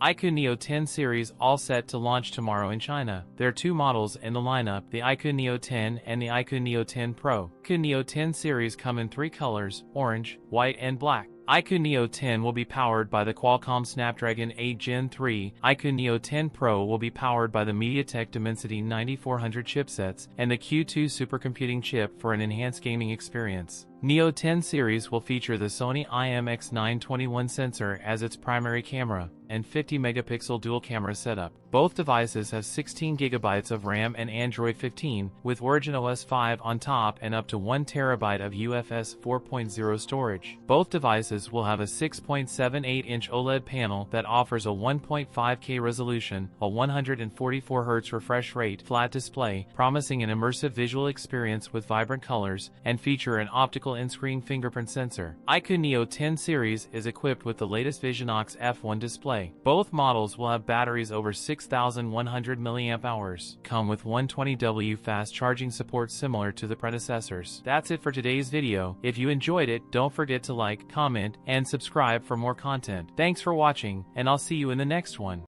iQOO Neo 10 series all set to launch tomorrow in China. There are two models in the lineup, the iQOO Neo 10 and the iQOO Neo 10 Pro. iQOO Neo 10 series come in three colors, orange, white and black. iQOO Neo 10 will be powered by the Qualcomm Snapdragon 8 Gen 3, iQOO Neo 10 Pro will be powered by the MediaTek Dimensity 9400 chipsets and the Q2 supercomputing chip for an enhanced gaming experience. Neo 10 series will feature the Sony IMX921 sensor as its primary camera and 50-megapixel dual-camera setup. Both devices have 16GB of RAM and Android 15, with Origin OS 5 on top and up to 1TB of UFS 4.0 storage. Both devices will have a 6.78-inch OLED panel that offers a 1.5K resolution, a 144Hz refresh rate flat display, promising an immersive visual experience with vibrant colors, and feature an optical in-screen fingerprint sensor. iQOO Neo 10 series is equipped with the latest Visionox F1 display. Both models will have batteries over 6,100 mAh. Come with 120W fast charging support similar to the predecessors. That's it for today's video. If you enjoyed it, don't forget to like, comment, and subscribe for more content. Thanks for watching, and I'll see you in the next one.